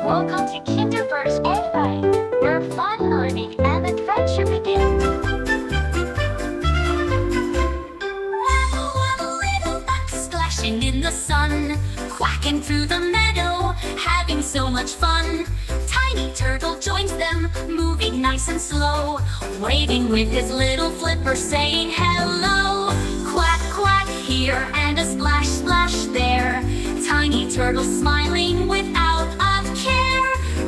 Welcome to Kinderverse-Nursery-Raymes, where fun, learning, and adventure begin. Waddle, waddle, little ducks splashing in the sun, quacking through the meadow, having so much fun. Tiny turtle joins them, moving nice and slow, waving with his little flipper, saying hello. Quack, quack here, and a splash, splash there. Tiny turtle smiling without a care.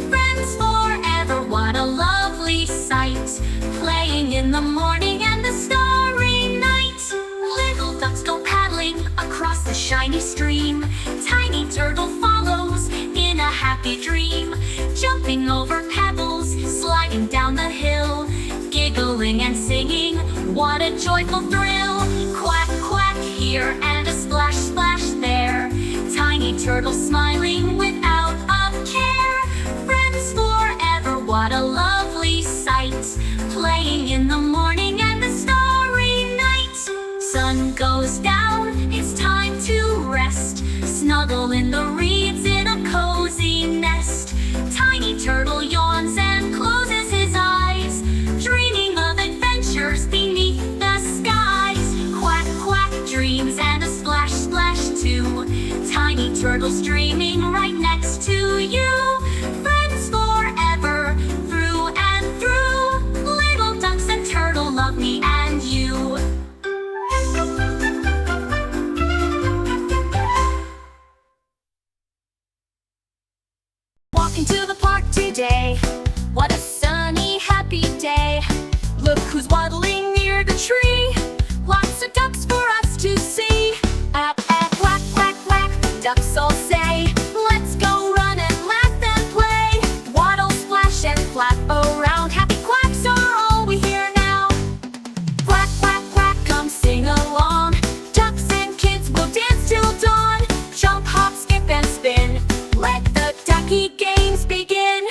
Friends forever, what a lovely sight, playing in the morning and the starry night. Little ducks go paddling across the shiny stream. Tiny turtle follows in a happy dream, jumping over pebbles, sliding down the hill, giggling and singing, what a joyful thrill. Quack, quack here, and a splash, splash there. Tiny turtle smiling without a care. Friends forever, what a lovely sight, playing in the morning and the starry night. Sun goes down, it's time to rest, snuggle in the reeds in a cozy nest. Tiny turtle yawns and closes his eyes, dreaming of adventures beneath the skies. Quack, quack, dreams and a splash, splash too. Tiny turtles dreaming right next to you. Friends forever, through and through. Little ducks and turtle love me and you. Walking to the park today, what a sunny, happy day. Look who's waddling near the tree, lots of ducks for us to see. Quack, quack, quack, ducks all say, let's go run and laugh and play. Waddle, splash, and flap around, happy quacks are all we hear now. Quack, quack, quack, come sing along, ducks and kids will dance till dawn. Jump, hop, skip, and spin, let the ducky games begin.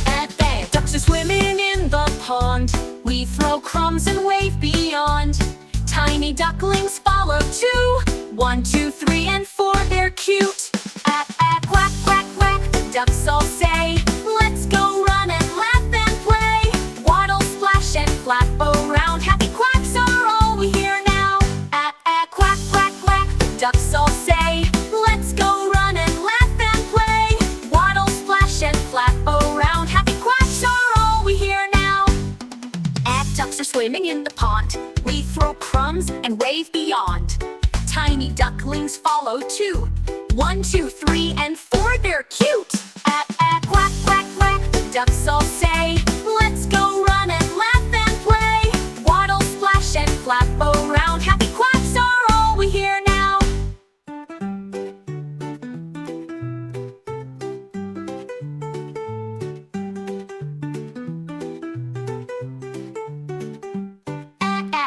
And there, ducks are swimming in the pond, we throw crumbs and wave beyond. Tiny ducklings follow too, 1, 2, 3, and 4, they're cute. Quack, quack, quack, the ducks all say, let's go run and laugh and play. Waddle, splash, and flap around, happy quacks are all we hear now. Quack, quack, quack, the ducks all say, let's go run and laugh and play. Waddle, splash, and flap around, happy quacks are all we hear now. Ducks are swimming in the pond, we throw crumbs and wave beyond. Tiny ducklings follow too, 1, 2, 3, and 4, they're cute. Quack, quack, quack, the ducks all say, let's go run and laugh and play. Waddle, splash, and flap around, happy quacks are all we hear now.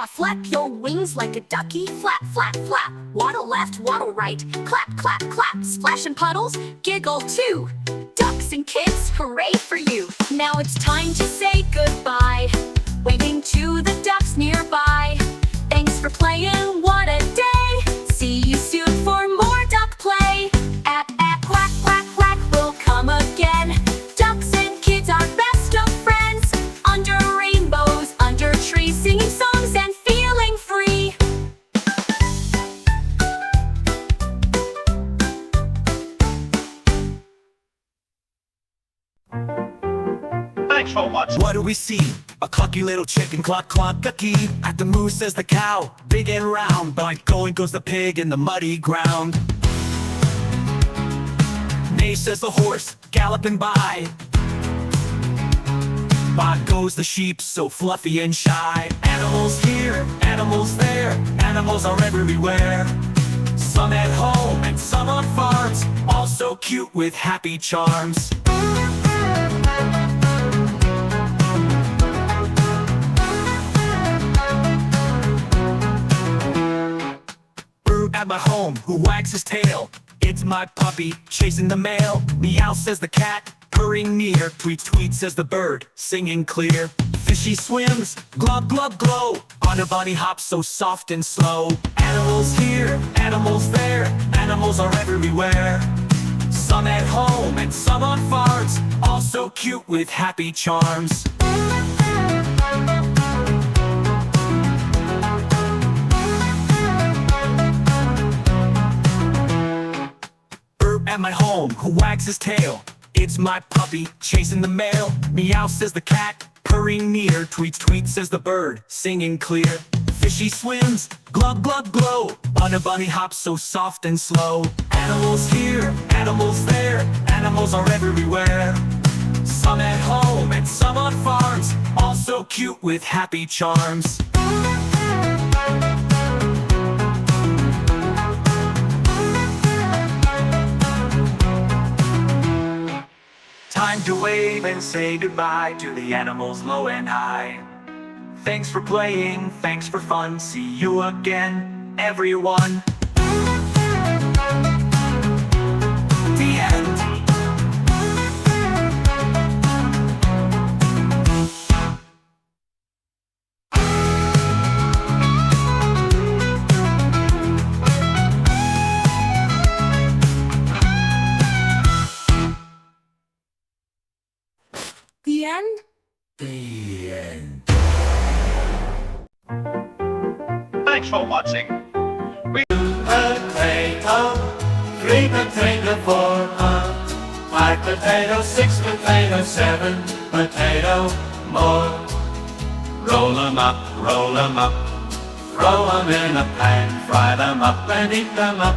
Flap your wings like a ducky, flap, flap, flap. Waddle left, waddle right, clap, clap, clap. Splash and puddles, giggle too. Ducks and kids, hooray for you. Now it's time to say goodbye, waving to the ducks nearby. Thanks for playing, what a day. See you soon for more duck play. Quack, quack, quack, we'll come again. Ducks and kids are best of friends, under rainbows, under trees, singing songs and feeling free. Thanks so much. What do we see? A clucky little chicken, cluck, cluck, cucky. At the moo says the cow, big and round. By going goes the pig in the muddy ground. Neigh says the horse, galloping by. By goes the sheep, so fluffy and shy. Animals here, animals there, animals are everywhere. Some at home and some on farms, all so cute with happy charms. Bird at my home who wags his tail, it's my puppy chasing the mail. Meow says the cat, purring near. Tweet, tweet says the bird, singing clear. Fishy swims, glub, glub, glow, on a bunny hop so soft and slow. Animals here, animals there, animals are everywhere. Some at home and some on farms, all so cute with happy charms. At my home, who wags his tail? It's my puppy, chasing the mail. Meow, says the cat, purring near. Tweet, tweet, says the bird, singing clear. Fishy swims, glug, glug, glow. On a bunny hop so soft and slow. Animals here, animals there, animals are everywhere. Some at home and some on farms, all so cute with happy charms. Time to wave and say goodbye to the animals low and high. Thanks for playing, thanks for fun. See you again, everyone. The end. The end? The end. Thanks for watching. Potato, 3 potato, 4 5 potato, 6 potato, 7 potato, more. Roll 'em up, roll 'em up, throw 'em in a pan, fry them up and eat them up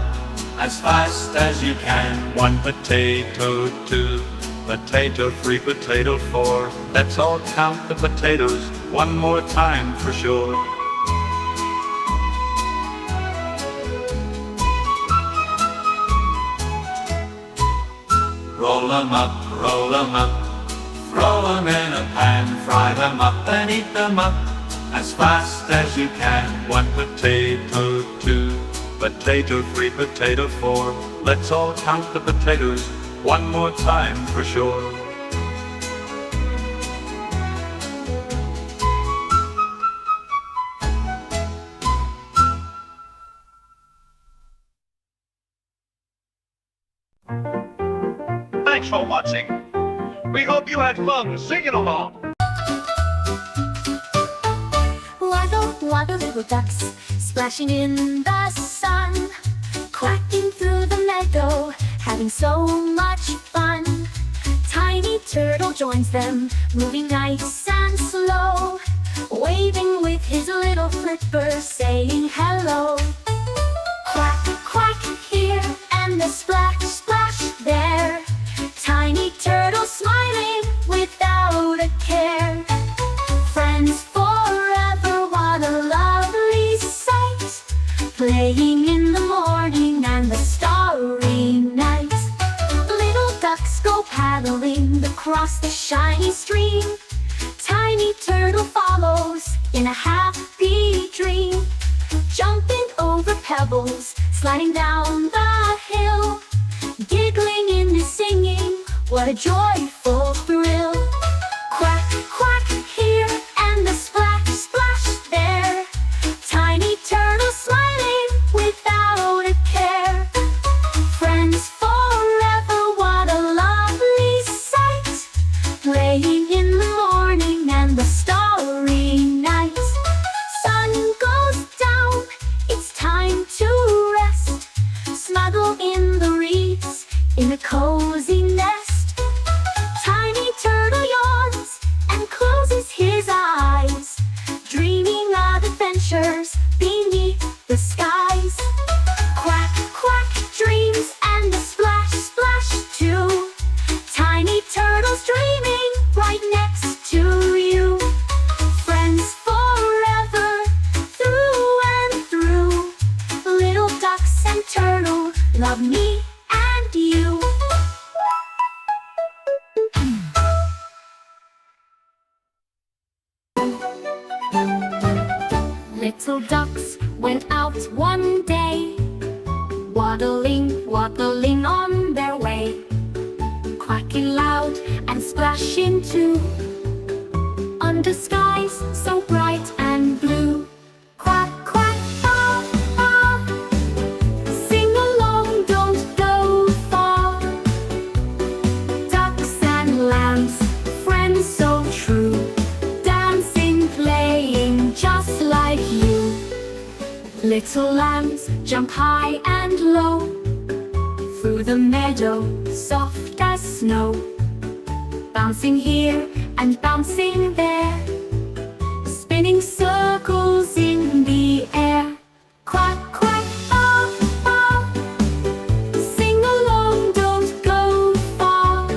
as fast as you can. 1 potato, 2 potato, 3 potato, 4. Let's all count the potatoes one more time for sure. Roll 'em up, roll 'em up, throw 'em in a pan, fry them up and eat them up as fast as you can. 1 potato, 2 potato, 3 potato, 4. Let's all count the potatoes one more time for sure. Thanks for watching. We hope you had fun singing along. Waddle, waddle, little ducks, splashing in the sun, quacking through the meadow, having so much fun. Tiny turtle joins them, moving nice and slow, waving with his little flipper, saying hello. Quack, quack here, and a splash, splash there. Tiny turtle smiling without a care. Friends forever, what a lovely sight, playing in the morning and the starry night. Little ducks go paddling across the shiny stream. Tiny turtle follows in a happy dream, jumping over pebbles, sliding down the hill, giggling in his singing, what a joyful thrill. Quack, quack here, and a splash, splash there. Tiny turtle smiling without a care. Friends forever, what a lovely sight, playing in the morning and the starry night. Sun goes down, it's time to rest, snuggle in the reeds in a cozy nest. Tiny turtle yawns and closes his eyes, dreaming of adventures beneath the skies. Quack, quack dreams and a splash, splash too. Tiny turtles dreaming right next to you. Friends forever, through and through. Little ducks and turtle love me and you. Little ducks went out one day, waddling, waddling on their way, quacking loud and splashing too, under skies so bright and blue. Quack, quack, ah, ah, sing along, don't go far. high and low, through the meadow, soft as snow, bouncing here and bouncing there, spinning circles in the air. Quack, quack, baa, baa. Sing along, don't go far.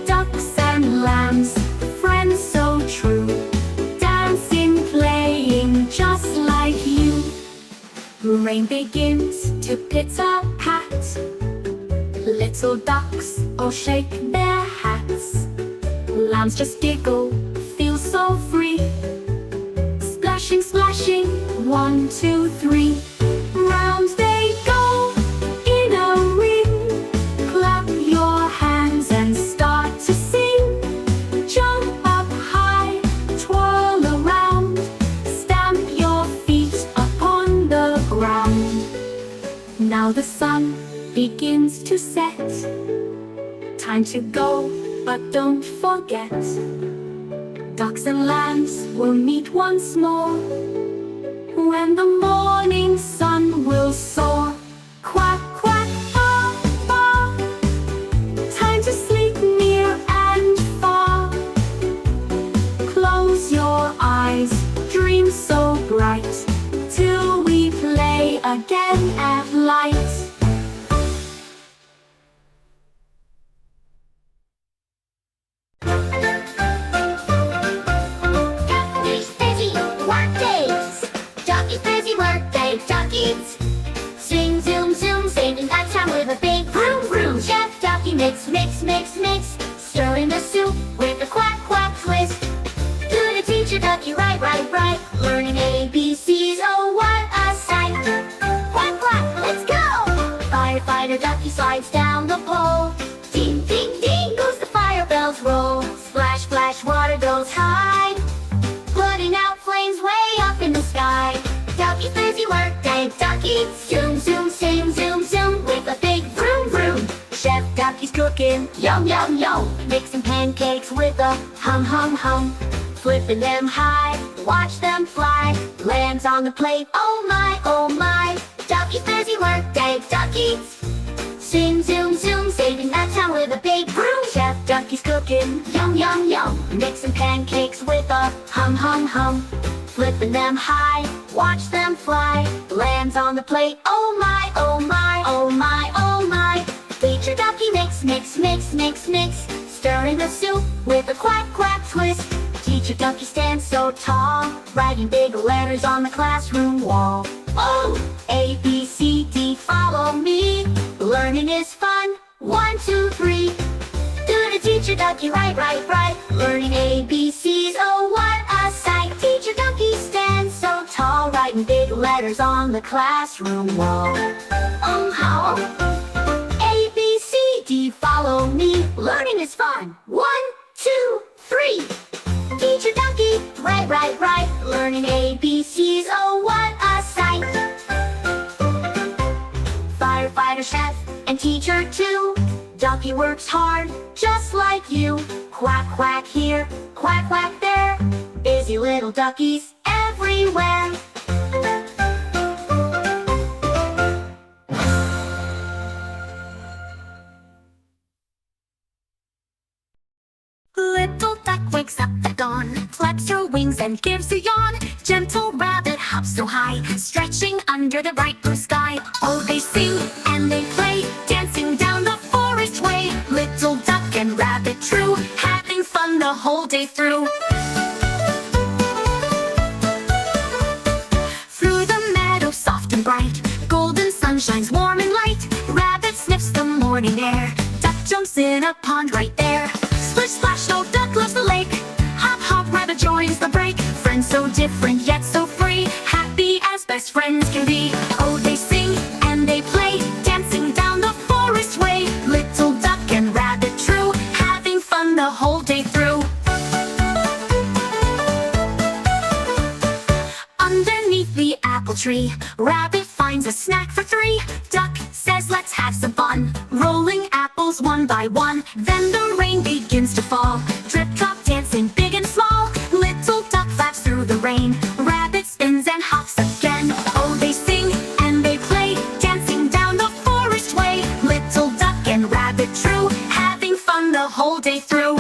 Ducks and lambs, friends so true, dancing, playing just like you. Rain begins to pitter-pat. Little ducks all shake their hats. Lambs just giggle, feel so free. Splashing, splashing, 1, 2, 3. Round they go in a ring. Clap your hands and start to sing. Jump up high, twirl around. Stamp your feet upon the ground. Now the sun begins to set. Time to go, but don't forget. Ducks and lambs will meet once more when the morning sun will soar. Quack, quack, baa, baa. Time to sleep near and far. Close your eyes, dream so bright, till we play again at light. Ducky's busy work days. Ducky's busy work day. Ducky's swing, zoom, zoom, saving that time with a big vroom, vroom. Chef Ducky mix, mix, mix, mix, stirring the soup with a quack, quack twist. Do the teacher Ducky right, right, right, learning ABCs. Oh, what a sight! Quack, quack, let's go! Firefighter Ducky slides down the pole. Ding, ding, ding goes the fire bells roll. Splash, splash, water goes high, putting out flames way up in the sky. Ducky's busy work day. Ducky zoom, zoom, sing, zoom, zoom with a big vroom, vroom. Chef Ducky's cooking, yum, yum, yum, mixing pancakes with a hum, hum, hum, flipping them high, watch them fly, lands on the plate. Oh my, oh my. Ducky's busy work day. Ducky's sing, zoom, zoom, saving that time with a big broom. Chef Ducky's cooking, yum, yum, yum, mixing pancakes with a hum, hum, hum, flipping them high, watch them fly, lands on the plate. Oh my, oh my, oh my, oh my. Teacher Ducky mix, mix, mix, mix, mix, stirring the soup with a quack, quack twist. Teacher Ducky stands so tall, writing big letters on the classroom wall. Oh, A, B, C, D, follow me. Learning is fun. 1, 2, 3. Do the teacher Ducky right, right, right. Learning ABCs. Oh, what a sight! Teacher Ducky stands so tall, writing big letters on the classroom wall. Oh, how? A, B, C, D, follow me. Learning is fun. 1, 2, 3. Teacher Ducky right, right, right. Learning ABCs. Oh, what a sight! Firefighter, chef, and teacher too. Ducky works hard, just like you. Quack, quack here, quack, quack there. Busy little duckies everywhere. Little duck wakes up at dawn, flaps her wings and gives a yawn. Gentle rabbit hops so high, stretching under the bright blue sky. Oh, they sing and they play, dancing down the forest way. Little duck and rabbit true, having fun the whole day through. Through the meadow soft and bright, golden sun shines warm and light. Rabbit sniffs the morning air, duck jumps in a pond right there. Splish splash, no duck loves the lake. Hop hop, rabbit joins the break. Friends so different yet so free, happy as best friends can be. Oh, they sing and they play, dancing down the forest way. Little duck and rabbit true, having fun the whole day through. Underneath the apple tree, rabbit finds a snack for 3. Duck says let's have some fun, rolling apples one by one. Then the rain begins to fall, drip drop dancing big and small. Little duck flaps through the rain, rabbit spins and hops again. Oh, they sing and whole day through.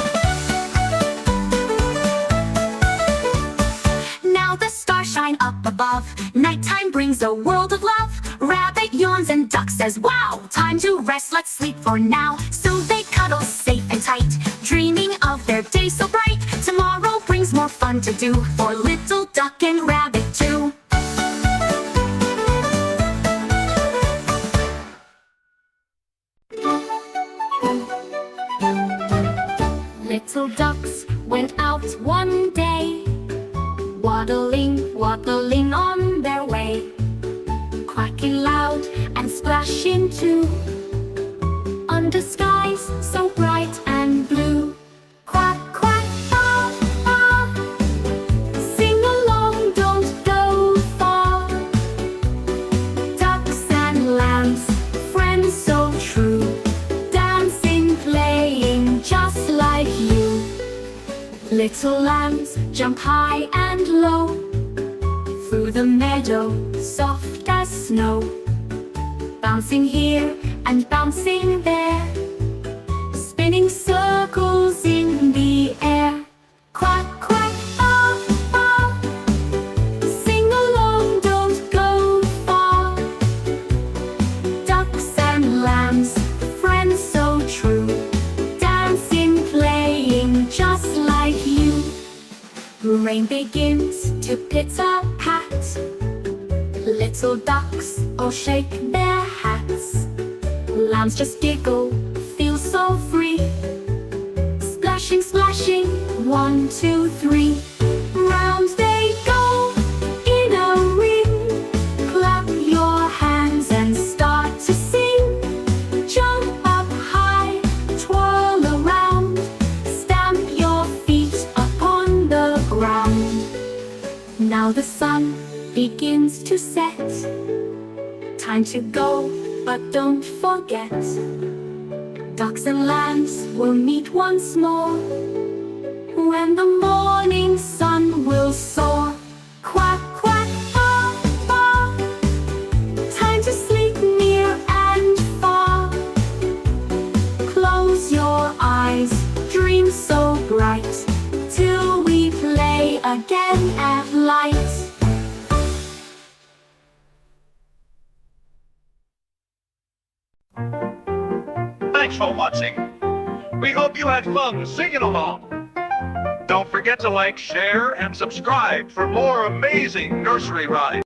Now the stars shine up above. Nighttime brings a world of love. Rabbit yawns and duck says, wow, time to rest, let's sleep for now. So they cuddle safe and tight, dreaming of their day so bright. Tomorrow brings more fun to do for little duck and rabbit too. Little ducks went out one day, waddling, waddling on their way, quacking loud and splashing too, under skies so bright and blue. Quack, quack, ah, ah, sing along, don't go far. Ducks and lambs, friends so true, dancing, playing just like you. Little lambs jump high and low, through the meadow, soft as snow, bouncing here and bouncing there, spinning circles in the air. Quack, quack, ah, ah, sing along, don't go far. Ducks and lambs, friends so true, dancing, playing just like you. Rain begins to pitter-pat, little ducks all shake their hats. Lambs just giggle, feel so free, splashing, splashing, 1, 2, 3. Round they go in a ring, clap your hands and start to sing. Jump up high, twirl around, stamp your feet upon the ground. Now the sun begins to set, time to go, but don't forget, ducks and lambs will meet once more, when the morning sun will soar. Quack, quack, ah, ah, time to sleep near and far. Close your eyes, dream so bright, till we play again at light. Thanks for watching. We hope you had fun singing along. Don't forget to like, share, and subscribe for more amazing nursery rhymes.